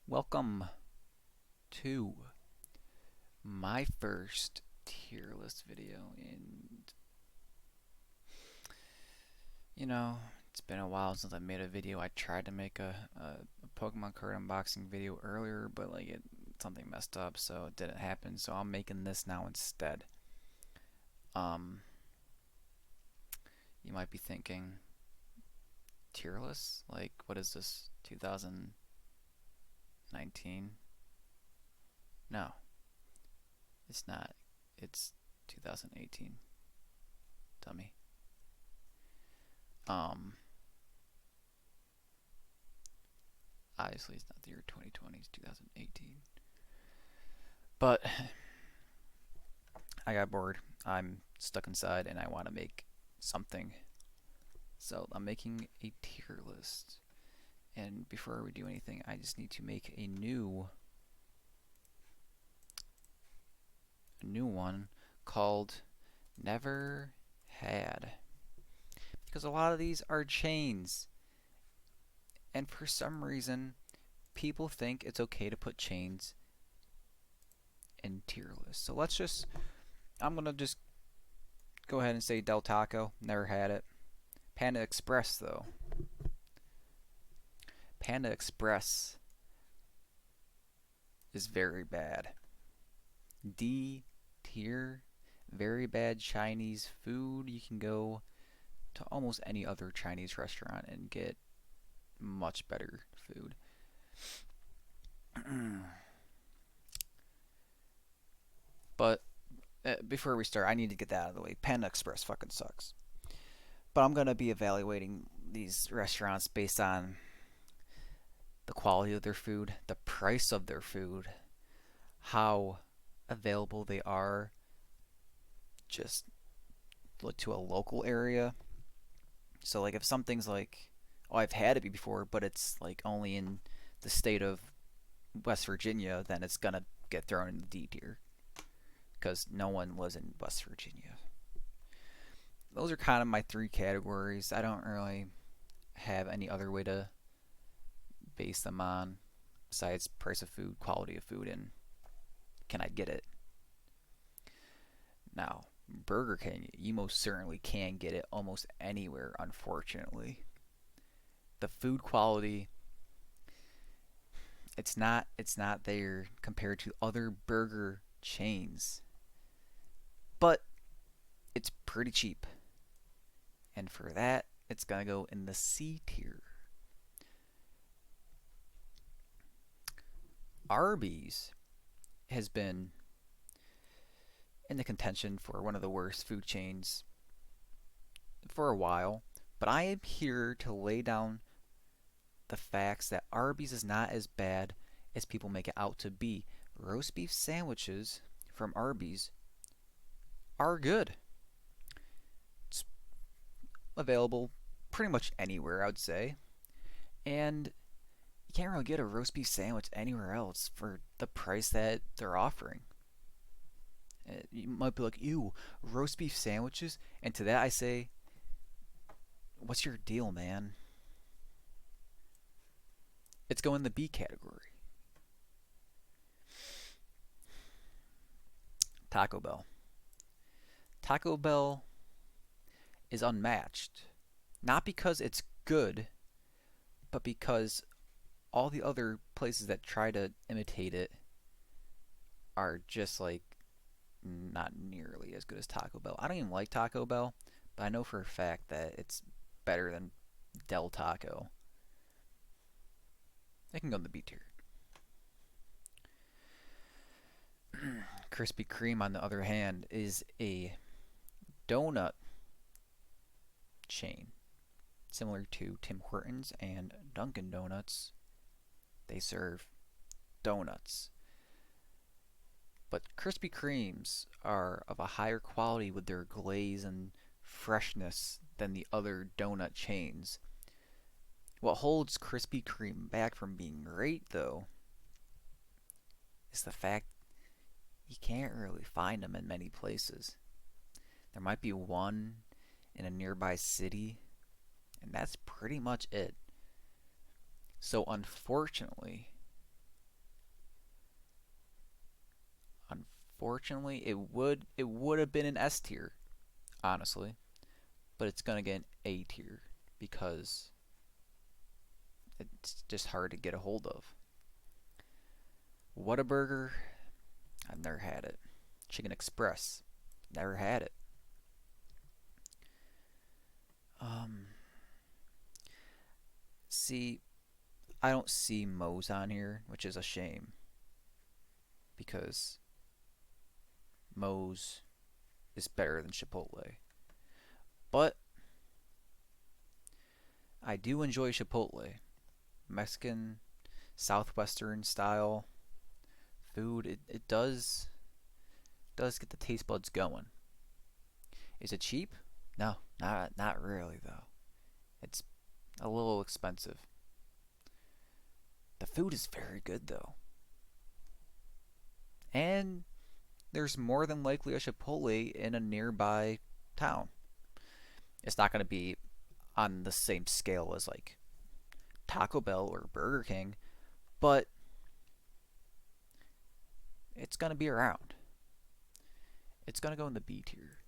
Welcome to my first tier list video, and it's been a while since I made a video. I tried to make a Pokemon card unboxing video earlier, but something messed up, so it didn't happen. So I'm making this now instead. Um, you might be thinking, tier list? Like, what is this? 2019? No, it's not. It's 2018. Dummy. Um, Obviously it's not the year 2020, it's 2018. But I got bored. I'm stuck inside and I want to make something. So I'm making a tier list. And before we do anything, I just need to make a new one called Never Had. Because a lot of these are chains. And for some reason, people think it's okay to put chains in tier lists. So I'm going to just go ahead and say Del Taco. Never had it. Panda Express, though. Panda Express is very bad. D tier, very bad Chinese food. You can go to almost any other Chinese restaurant and get much better food. But before we start, I need to get that out of the way. Panda Express fucking sucks. But I'm going to be evaluating these restaurants based on the quality of their food, the price of their food, how available they are just to a local area. So like if something's like, oh, I've had it before, but it's like only in the state of West Virginia, then it's gonna get thrown in the D tier because no one was in West Virginia. Those are kind of my three categories. I don't really have any other way to base them on besides price of food, quality of food, and can I get it? Now, Burger King, you most certainly can get it almost anywhere, unfortunately. The food quality, it's not there compared to other burger chains. But it's pretty cheap. And for that, it's going to go in the C tier. Arby's has been in the contention for one of the worst food chains for a while, but I am here to lay down the facts that Arby's is not as bad as people make it out to be. Roast beef sandwiches from Arby's are good. It's available pretty much anywhere, I would say. And you can't really get a roast beef sandwich anywhere else for the price that they're offering. You might be like, ew, roast beef sandwiches? And to that I say, what's your deal, man? It's going in the B category. Taco Bell. Taco Bell is unmatched. Not because it's good, but because all the other places that try to imitate it are just like not nearly as good as Taco Bell. I don't even like Taco Bell, but I know for a fact that it's better than Del Taco. They can go in the B tier. Krispy Kreme, on the other hand, is a donut chain similar to Tim Hortons and Dunkin' Donuts. They serve donuts. But Krispy Kremes are of a higher quality with their glaze and freshness than the other donut chains. What holds Krispy Kreme back from being great, though, is the fact you can't really find them in many places. There might be one in a nearby city, and that's pretty much it. So unfortunately, it would have been an S tier, honestly, but it's gonna get an A tier because it's just hard to get a hold of. Whataburger, I've never had it. Chicken Express, never had it. Um, see, I don't see Moe's on here, which is a shame because Moe's is better than Chipotle. But I do enjoy Chipotle. Mexican, southwestern style food. It does get the taste buds going. Is it cheap? No, not really though. It's a little expensive. The food is very good though. And there's more than likely a Chipotle in a nearby town. It's not going to be on the same scale as like Taco Bell or Burger King, but it's going to be around. It's going to go in the B tier.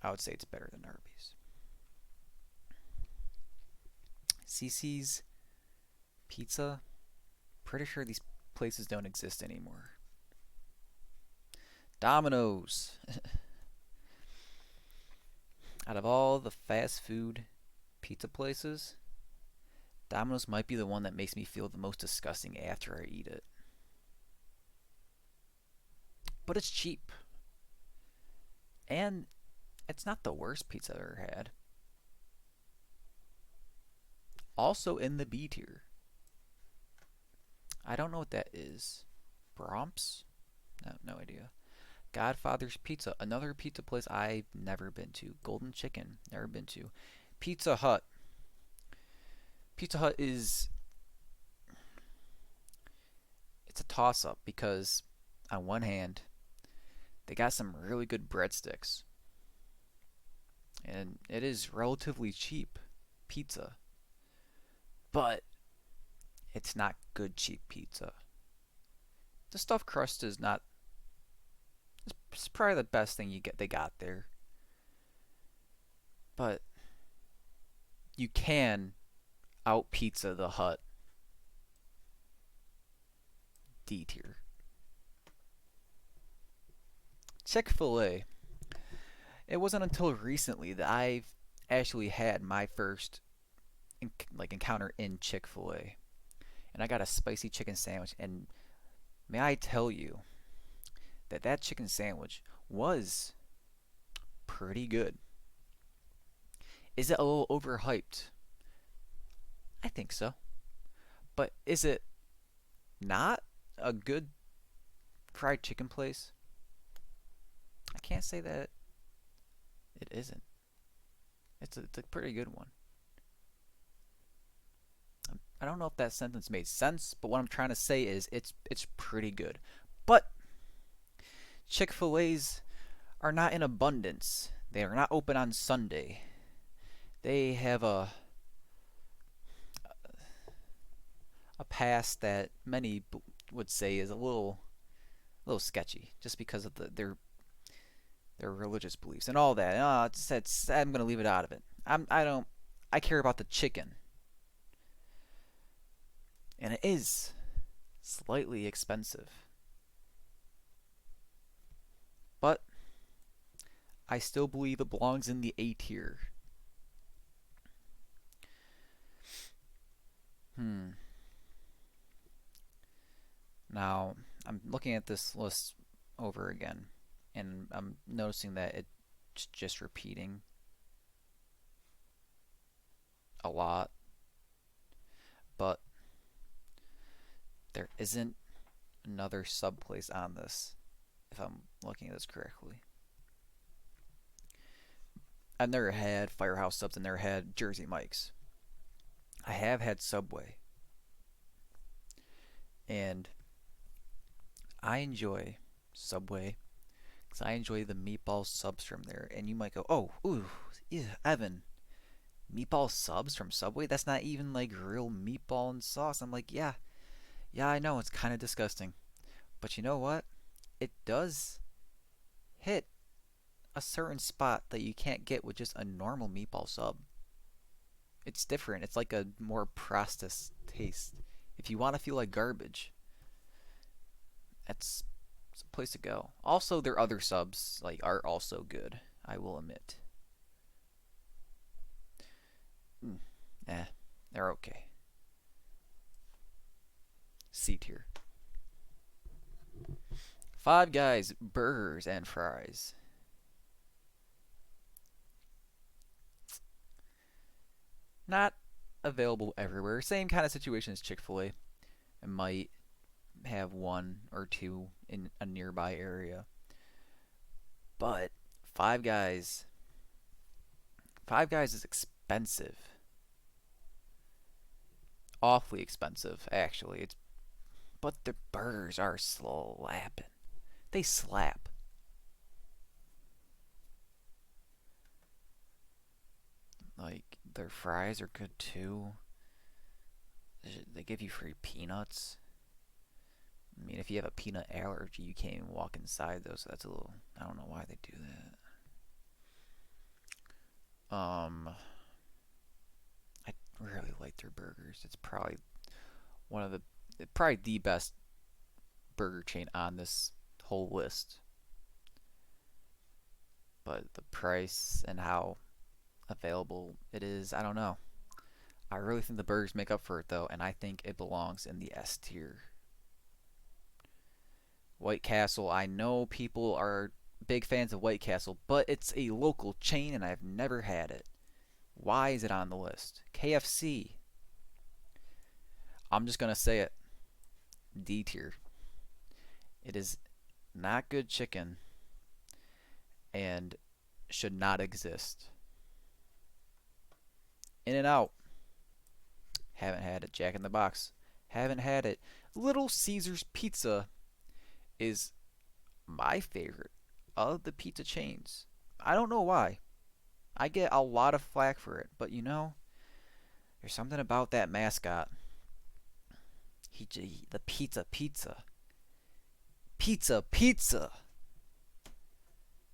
I would say it's better than Arby's. CC's Pizza, pretty sure these places don't exist anymore. Domino's. Out of all the fast food pizza places, Domino's might be the one that makes me feel the most disgusting after I eat it. But it's cheap. And it's not the worst pizza I've ever had. Also in the B tier. I don't know what that is. Bromps? No, no idea. Godfather's Pizza, another pizza place I've never been to. Golden Chicken, never been to. Pizza Hut. Pizza Hut is it's a toss up because on one hand, they got some really good breadsticks and it is relatively cheap pizza, but it's not good cheap pizza. The stuffed crust is not it's probably the best thing you get they got there. But you can out pizza the Hut D tier. Chick-fil-A. It wasn't until recently that I've actually had my first encounter in Chick-fil-A. And I got a spicy chicken sandwich and may I tell you that that chicken sandwich was pretty good. Is it a little overhyped? I think so. But is it not a good fried chicken place? I can't say that it isn't. It's a pretty good one. I don't know if that sentence made sense, but what I'm trying to say is it's pretty good. But Chick-fil-A's are not in abundance. They are not open on Sunday. They have a past that many would say is a little sketchy, just because of their religious beliefs and all that. I'm gonna leave it out of it. I don't. I care about the chicken, and it is slightly expensive, but I still believe it belongs in the A tier. Hmm. Now I'm looking at this list over again, and I'm noticing that it's just repeating a lot, but there isn't another sub place on this, if I'm looking at this correctly. I've never had Firehouse subs. I've never had Jersey Mike's. I have had Subway, and I enjoy Subway because I enjoy the meatball subs from there. And you might go, "Oh, ooh, yeah, Evan, Meatball subs from Subway? That's not even like real meatball and sauce. I'm like, yeah, yeah, I know it's kind of disgusting. But you know what? It does hit a certain spot that you can't get with just a normal meatball sub. It's different. It's like a more processed taste. If you want to feel like garbage, that's it's a place to go. Also, their other subs like are also good. I will admit. Mm, eh, they're okay. C tier. Five Guys burgers and fries. Not available everywhere. Same kind of situation as Chick-fil-A. It might have one or two in a nearby area. But Five Guys, Five Guys is expensive. Awfully expensive, actually. It's but the burgers are slapping. They slap. Like their fries are good too. They give you free peanuts. I mean, if you have a peanut allergy, you can't even walk inside those. So that's a little. I don't know why they do that. I really like their burgers. It's probably one of probably the best burger chain on this whole list. But the price and how available it is, I don't know. I really think the burgers make up for it though, and I think it belongs in the S tier. White Castle, I know people are big fans of White Castle, but it's a local chain and I've never had it. Why is it on the list? KFC, I'm just gonna say it. D tier. It is not good chicken and should not exist. In and Out, haven't had it. Jack in the Box, haven't had it. Little Caesars Pizza is my favorite of the pizza chains. I don't know why. I get a lot of flack for it, but there's something about that mascot. The pizza.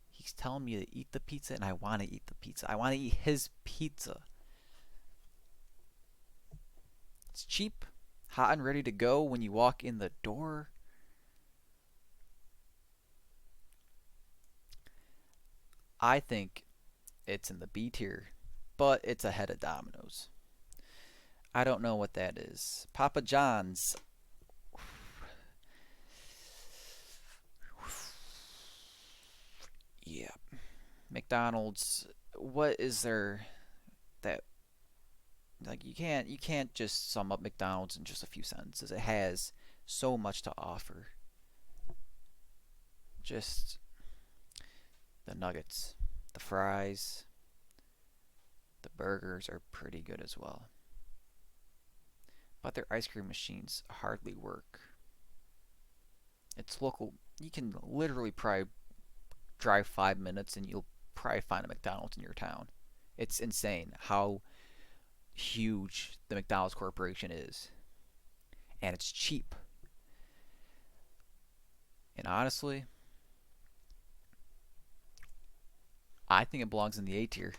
He's telling me to eat the pizza, and I want to eat the pizza. I want to eat his pizza. It's cheap, hot and ready to go when you walk in the door. I think it's in the B tier, but it's ahead of Domino's. I don't know what that is. Papa John's. Yeah. McDonald's. What is there that like you can't just sum up McDonald's in just a few sentences. It has so much to offer. Just the nuggets, the fries, the burgers are pretty good as well. But their ice cream machines hardly work. It's local. You can literally probably drive 5 minutes and you'll probably find a McDonald's in your town. It's insane how huge the McDonald's corporation is. And it's cheap. And honestly, I think it belongs in the A tier.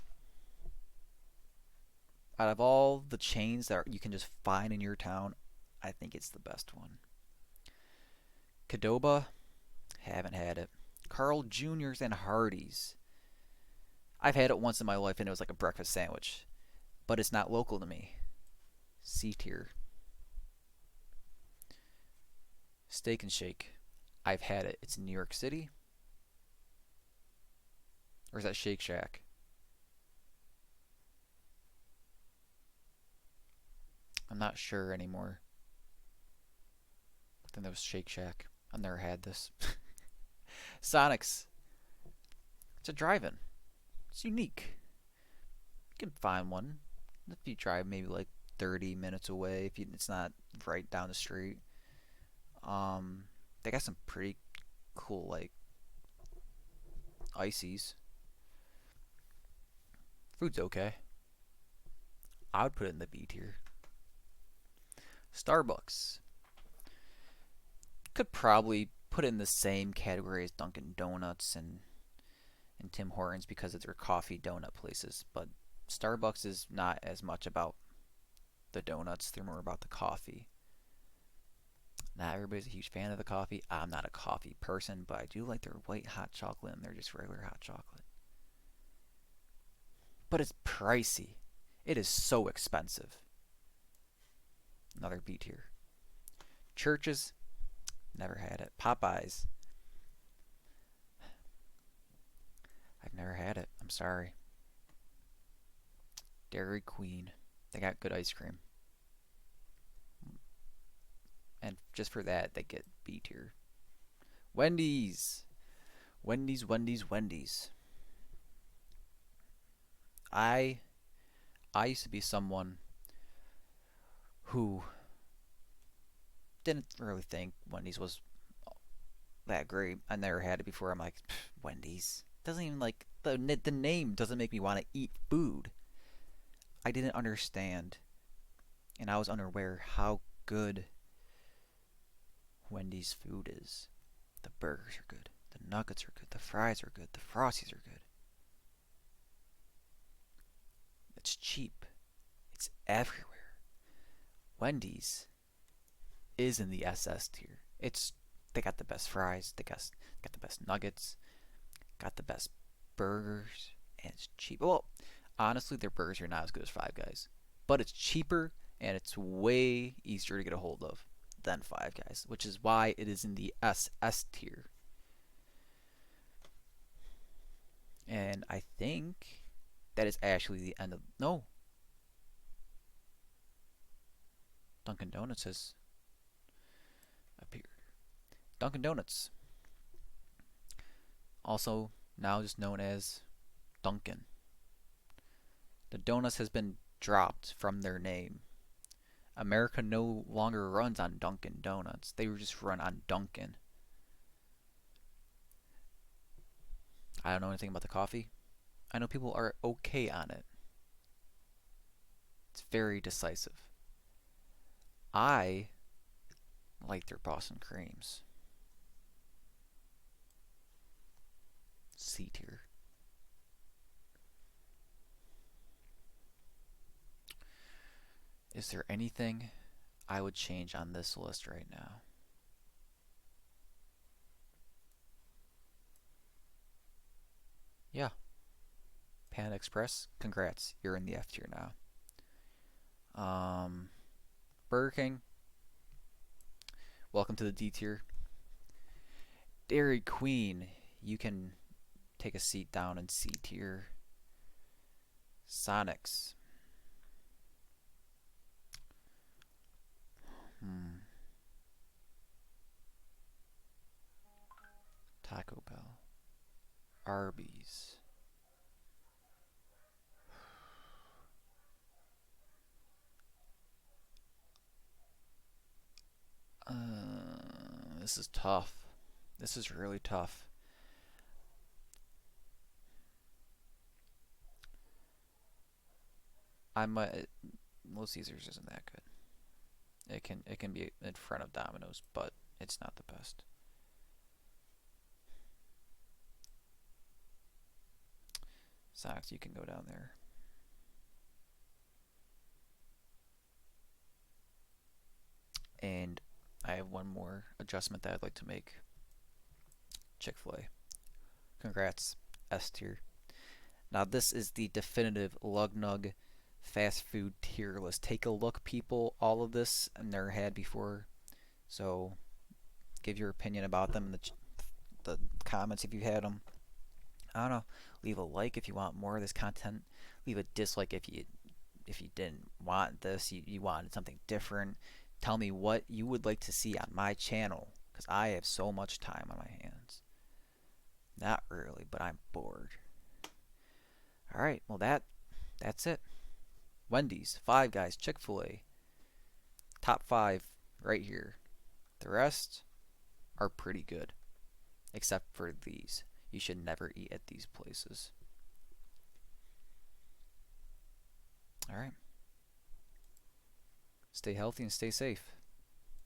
Out of all the chains that you can just find in your town, I think it's the best one. Cadoba, haven't had it. Carl Jr.'s and Hardee's. I've had it once in my life and it was like a breakfast sandwich, but it's not local to me. C tier. Steak and Shake. I've had it. It's in New York City. Or is that Shake Shack? I'm not sure anymore. I think that was Shake Shack. I've never had this. Sonic's. It's a drive-in. It's unique. You can find one if you drive maybe like 30 minutes away. If it's not right down the street. They got some pretty cool like ices. Food's okay. I would put it in the B tier. Starbucks could probably put it in the same category as Dunkin' Donuts and Tim Hortons because of their coffee donut places. But Starbucks is not as much about the donuts, they're more about the coffee. Not everybody's a huge fan of the coffee. I'm not a coffee person, but I do like their white hot chocolate and they're just regular hot chocolate. But it's pricey. It is so expensive. Another B tier. Churches, never had it. Popeyes, I've never had it. I'm sorry. Dairy Queen, they got good ice cream. And just for that, they get B tier. Wendy's. Wendy's. I I used to be someone who didn't really think Wendy's was that great. I never had it before. I'm like, Wendy's doesn't even like the name doesn't make me want to eat food. I didn't understand, and I was unaware how good Wendy's food is. The burgers are good. The nuggets are good. The fries are good. The frosties are good. It's cheap. It's everywhere. Wendy's is in the SS tier. They got the best fries. They got the best nuggets. Got the best burgers, and it's cheap. Well, honestly, their burgers are not as good as Five Guys, but it's cheaper and it's way easier to get a hold of than Five Guys, which is why it is in the SS tier. And I think that is actually the end of no. Dunkin' Donuts has appeared. Dunkin' Donuts, also now just known as Dunkin'. The donuts has been dropped from their name. America no longer runs on Dunkin' Donuts. They just run on Dunkin'. I don't know anything about the coffee. I know people are okay on it. It's very decisive. I like their Boston creams. C tier. Is there anything I would change on this list right now? Yeah, Panda Express. Congrats, you're in the F tier now. Um, Burger King. Welcome to the D tier. Dairy Queen. You can take a seat down in C tier. Sonics. Taco Bell. Arby's. This is tough. This is really tough. I might. Little Caesars isn't that good. It can be in front of Domino's, but it's not the best. Socks, you can go down there. And I have one more adjustment that I'd like to make. Chick-fil-A. Congrats, S tier. Now this is the definitive lug nug fast food tier list. Take a look, people. All of this I never had before, so give your opinion about them in the comments if you had them. I don't know. Leave a like if you want more of this content. Leave a dislike if you didn't want this. You wanted something different. Tell me what you would like to see on my channel because I have so much time on my hands. Not really, but I'm bored. All right. Well, that's it. Wendy's, Five Guys, Chick-fil-A. Top 5 right here. The rest are pretty good, except for these. You should never eat at these places. All right. Stay healthy and stay safe.